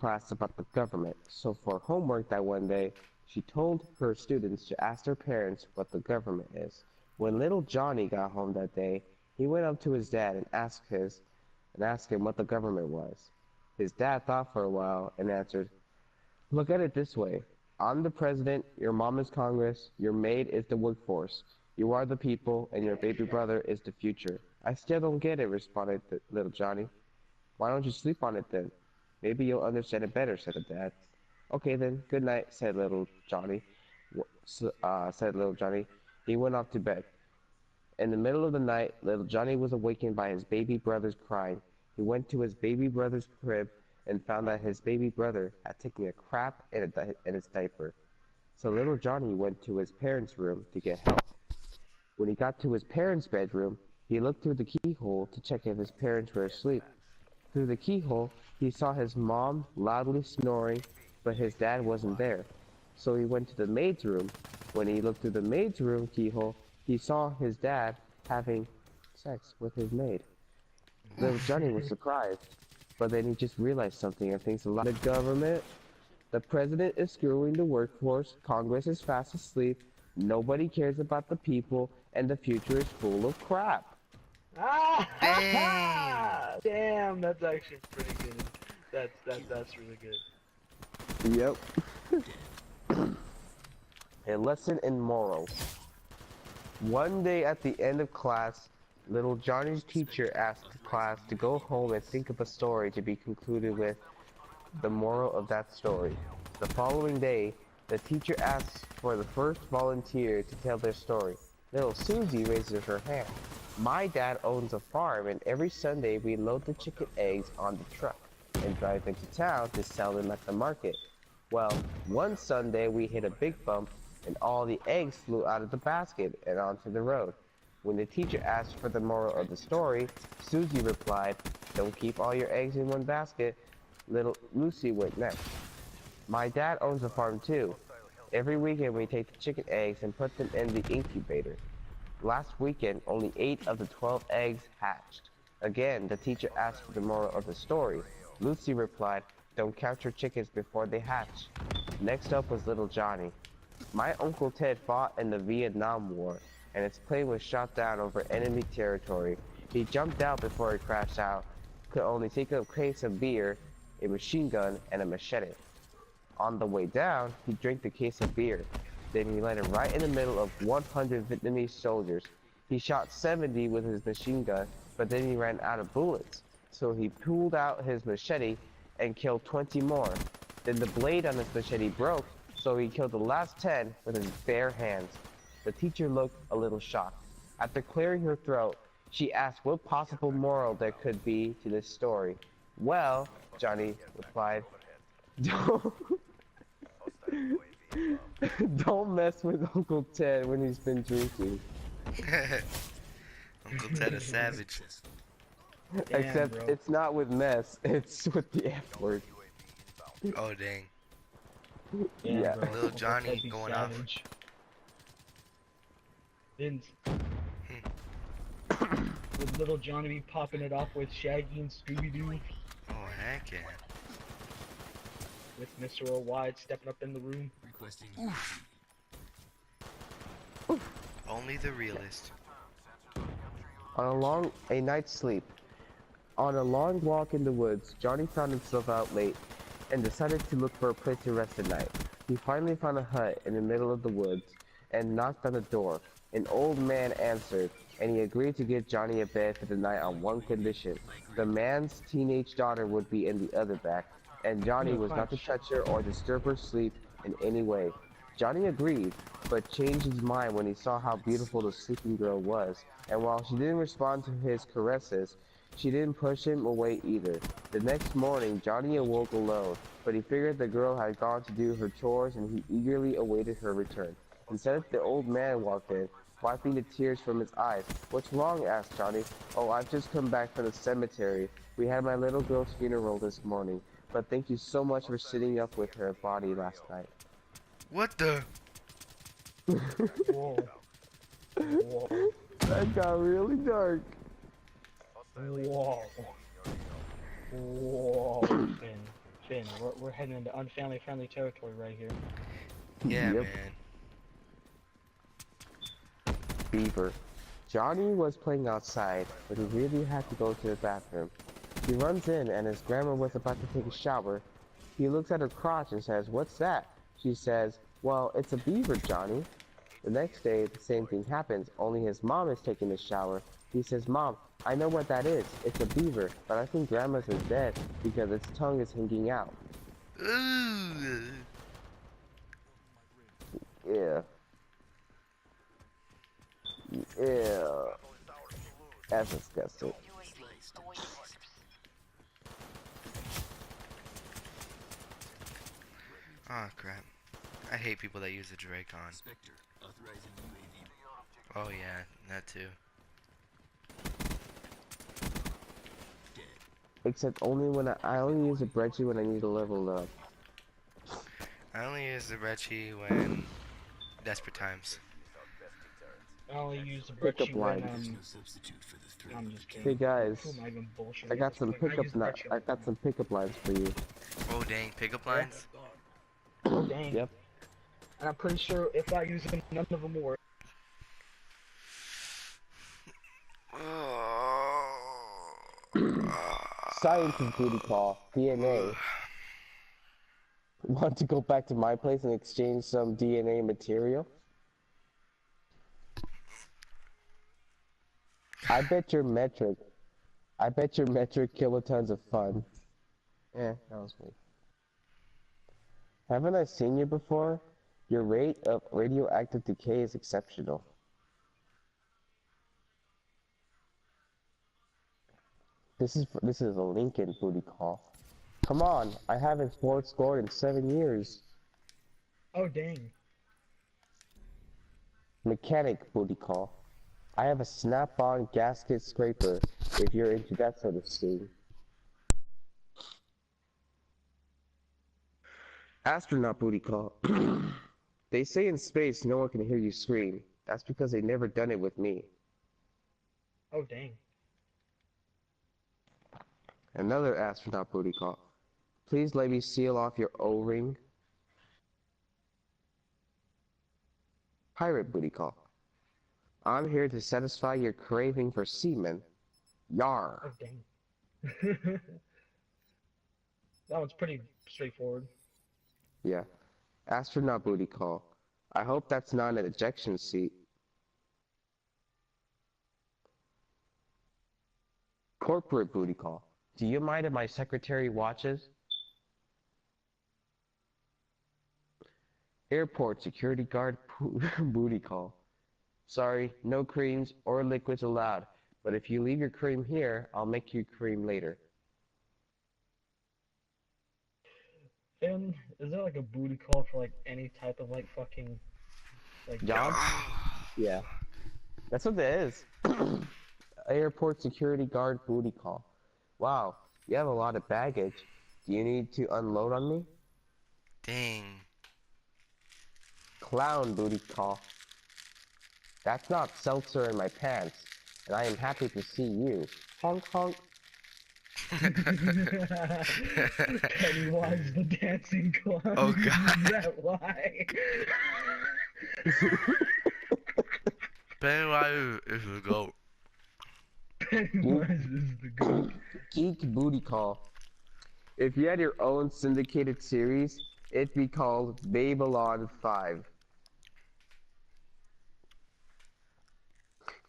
class about the government, so for homework that one day, she told her students to ask their parents what the government is. When little Johnny got home that day, he went up to his dad and asked him what the government was. His dad thought for a while and answered, "Look at it this way. I'm the president, your mom is Congress, your maid is the workforce. You are the people, and your baby brother is the future." "I still don't get it," responded little Johnny. "Why don't you sleep on it then? Maybe you'll understand it better," said the dad. "Okay then, good night," said little Johnny. Said little Johnny. He went off to bed. In the middle of the night, little Johnny was awakened by his baby brother's crying. He went to his baby brother's crib and found that his baby brother had taken a crap in his diaper. So little Johnny went to his parents' room to get help. When he got to his parents' bedroom, he looked through the keyhole to check if his parents were asleep. Through the keyhole, he saw his mom loudly snoring, but his dad wasn't there. So he went to the maid's room. When he looked through the maid's room keyhole, he saw his dad having sex with his maid. Little Johnny was surprised, but then he just realized something and thinks a lot of government. The president is screwing the workforce, Congress is fast asleep, nobody cares about the people, and the future is full of crap. Ah! Damn, that's actually pretty good. That's really good. Yep. A lesson in morals. One day at the end of class, little Johnny's teacher asked the class to go home and think of a story to be concluded with the moral of that story. The following day, the teacher asked for the first volunteer to tell their story. Little Susie raises her hand. "My dad owns a farm, and every Sunday we load the chicken eggs on the truck and drive into town to sell them at the market. Well, one Sunday we hit a big bump and all the eggs flew out of the basket and onto the road. When the teacher asked for the moral of the story, Susie replied, 'Don't keep all your eggs in one basket.' Little Lucy went next. 'My dad owns a farm too. Every weekend we take the chicken eggs and put them in the incubator. Last weekend, only 8 of the 12 eggs hatched.' Again, the teacher asked for the moral of the story. Lucy replied, 'Don't count your chickens before they hatch.' Next up was little Johnny. 'My Uncle Ted fought in the Vietnam War, and his plane was shot down over enemy territory. He jumped out before it crashed out, could only take a case of beer, a machine gun, and a machete. On the way down, he drank the case of beer. Then he landed right in the middle of 100 Vietnamese soldiers. He shot 70 with his machine gun, but then he ran out of bullets. So he pulled out his machete and killed 20 more. Then the blade on his machete broke, so he killed the last 10 with his bare hands.' The teacher looked a little shocked. After clearing her throat, she asked what possible moral there could be to this story. 'Well,' Johnny replied, 'Don't mess with Uncle Ted when he's been drinking.' Uncle Ted is savage. Damn, Except bro. it's not with mess, it's with the F word. Oh dang. Damn, Yeah. bro. Little Johnny That'd be going off. savage. Vince. Would little Johnny be popping it off with Shaggy and Scooby-Doo? Oh heck yeah. With Mr. Worldwide stepping up in the room? Only the realist. On a night's sleep. On a long walk in the woods, Johnny found himself out late and decided to look for a place to rest at night. He finally found a hut in the middle of the woods and knocked on the door. An old man answered, and he agreed to give Johnny a bed for the night on one condition. The man's teenage daughter would be in the other back, and Johnny was not to touch her or disturb her sleep in any way. Johnny agreed, but changed his mind when he saw how beautiful the sleeping girl was, and while she didn't respond to his caresses, she didn't push him away either. The next morning, Johnny awoke alone, but he figured the girl had gone to do her chores and he eagerly awaited her return. Instead, the old man walked in, wiping the tears from his eyes. "What's wrong?" asked Johnny. "Oh, I've just come back from the cemetery. We had my little girl's funeral this morning, but thank you so much for sitting up with her body last night." What the? Whoa. Whoa. That got really dark. Whoa. Whoa. Finn, we're heading into unfamily friendly territory right here. Yeah, Yep. man. Beaver. Johnny was playing outside, but he really had to go to the bathroom. He runs in and his grandma was about to take a shower. He looks at her crotch and says, "What's that?" She says, "Well, it's a beaver, Johnny." The next day, the same thing happens, only his mom is taking a shower. He says, "Mom, I know what that is. It's a beaver, but I think Grandma's is dead because its tongue is hanging out." Ooh. Yeah. Yeah. That's disgusting. Oh crap. I hate people that use the Dracon. Oh yeah, that too. Except only when I only use a Brecci when I need to level up. I only use the Reggie when desperate times. I only use the Pickup Brecci when lines. I'm just kidding. Hey guys, Who am I even bullshitting I at got this some point? I use the Brecci all I the got time. some pickup lines for you. Oh dang, pickup Yeah. lines? Oh dang. Yep. And I'm pretty sure if I use them, none of them will work. Scientist booty call. DNA. Want to go back to my place and exchange some DNA material? I bet your metric kilotons of fun. Eh, that was me. Haven't I seen you before? Your rate of radioactive decay is exceptional. This is a Lincoln booty call. Come on, I haven't scored in 7 years. Oh dang. Mechanic booty call. I have a snap-on gasket scraper, if you're into that sort of thing. Astronaut booty call. They say in space no one can hear you scream. That's because they never done it with me. Oh dang. Another astronaut booty call. Please let me seal off your O-ring. Pirate booty call. I'm here to satisfy your craving for semen. Yar. Oh dang. That one's pretty straightforward. Yeah. Astronaut booty call. I hope that's not an ejection seat. Corporate booty call. Do you mind if my secretary watches? Airport security guard booty call. Sorry, no creams or liquids allowed, but if you leave your cream here, I'll make you cream later. And is there like a booty call for like any type of like fucking like Job? Yeah. That's what that is. Airport security guard booty call. Wow, you have a lot of baggage. Do you need to unload on me? Dang. Clown booty call. That's not seltzer in my pants, and I am happy to see you. Honk honk. Pennywise the dancing clown. Oh, God. Is that why? Pennywise is the goat. Pennywise is the goat. Geek booty call. If you had your own syndicated series, it'd be called Babylon 5.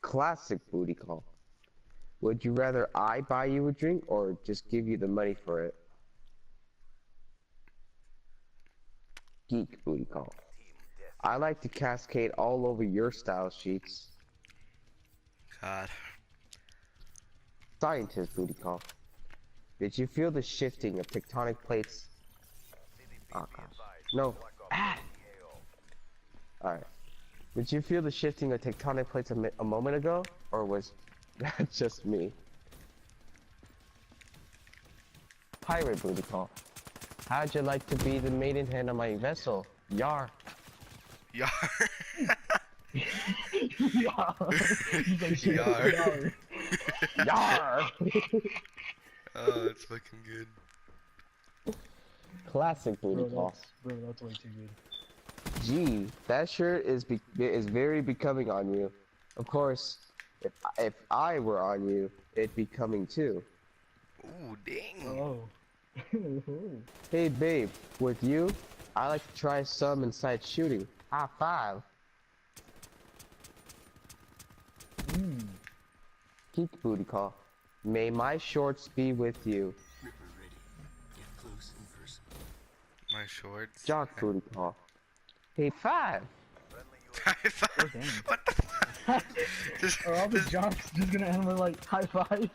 Classic booty call. Would you rather I buy you a drink or just give you the money for it? Geek booty call. I like to cascade all over your style sheets. God. Scientist booty call. Did you feel the shifting of tectonic plates? Oh gosh. No. Ah! Alright. Did you feel the shifting of tectonic plates a moment ago? Or was that just me? Pirate booty call. How'd you like to be the maidenhead on my vessel? Yar. Yar. Yeah. He's like, Yar. yar. Yar! Oh, it's fucking good. Classic booty call. That's way too good. Gee, that shirt is very becoming on you. Of course, if I were on you, it'd be coming too. Ooh, dang. Oh. Hey babe, with you, I like to try some inside shooting. High five. Peak booty call. May my shorts be with you. My shorts. Jock booty call. Hey five. High five. Oh, damn. What the fuck? Just- Are all the jocks just gonna end with like high five?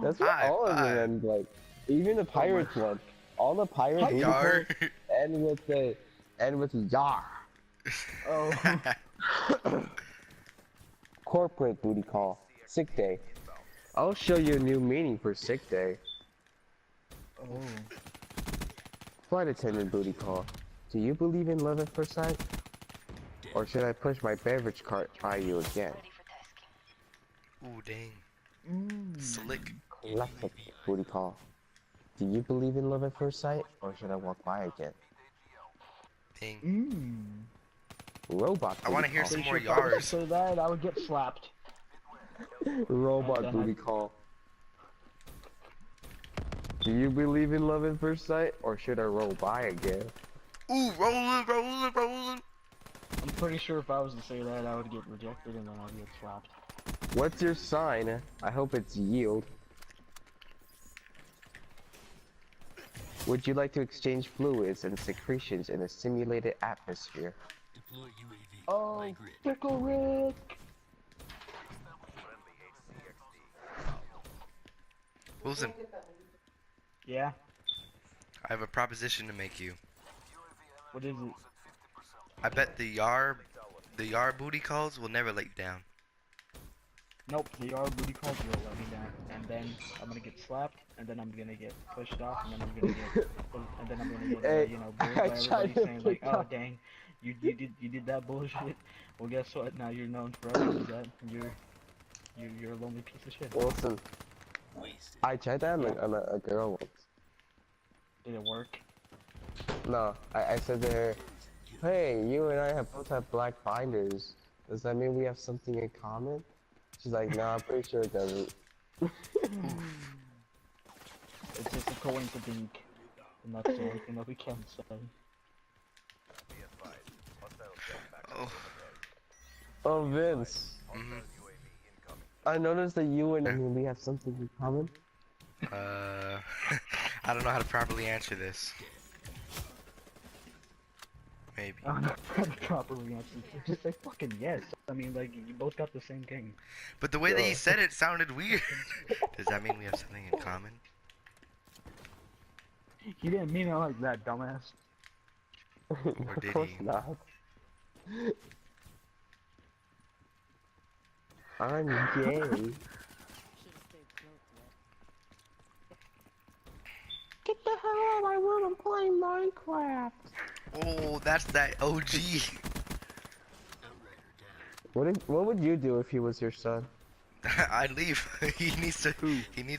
That's what High all of them five. end like. Even the pirates one. All the pirate booty Yar. calls end with yar. Oh. Corporate booty call. Sick day. I'll show you a new meaning for sick day. Oh. Flight attendant booty call. Do you believe in love at first sight? Or should I push my beverage cart by you again? Ooh, dang. Mm. Slick. Classic booty call. Do you believe in love at first sight? Or should I walk by again? Dang. Mm. Robot I want to booty hear call. some Pretty more sure if I was to yars. say that, I would get slapped. Robot booty call. Do you believe in love at first sight? Or should I roll by again? Ooh, rolling, rolling, rolling. I'm pretty sure if I was to say that, I would get rejected and then I'd get slapped. What's your sign? I hope it's yield. Would you like to exchange fluids and secretions in a simulated atmosphere? Oh, Pickle Rick! Wilson, Yeah? I have a proposition to make you. What is it? I bet the yar booty calls will never let you down. Nope, the R booty calls will let me down. And then I'm gonna get slapped, and then I'm gonna get pushed off, and then I'm gonna get, and then I'm gonna get, Hey, you know, bullied I by tried everybody to saying like, pick oh up- dang, you did that bullshit. Well, guess what? Now you're known forever as that. You're a lonely piece of shit. Wilson, I tried that on a girl once. Did it work? No, I said to her, hey, you and I both have black binders. Does that mean we have something in common? She's like, no, I'm pretty sure it doesn't. It's just a coincidence, and that's the only thing that we can say. Oh. Oh, Vince. Mhm. I noticed that you and me, we have something in common. I don't know how to properly answer this. Maybe. I'm not trying to properly answer. Just say fucking yes. I mean, like, you both got the same thing. But the way that he said it sounded weird. Does that mean we have something in common? He didn't mean it like that, dumbass. Or did Of course he? not. I'm gay. Get the hell out of my room, I'm playing Minecraft. Oh, that's that OG. What would you do if he was your son? I'd leave. He needs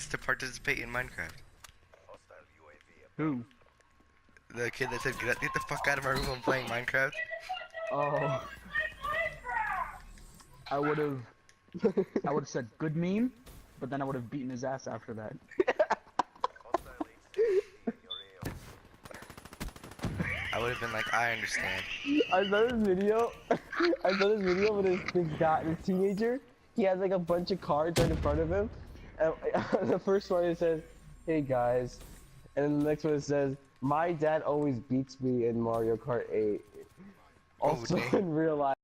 to participate in Minecraft. Who? The kid that said, get the fuck out of my room, I'm playing Minecraft. Oh. I would've said good meme, but then I would've beaten his ass after that. I would have been like, I understand. I saw this video. I saw this video with this teenager. He has like a bunch of cards right in front of him. And the first one it says, "Hey guys," and then the next one it says, "My dad always beats me in Mario Kart 8." Also dang. in real life.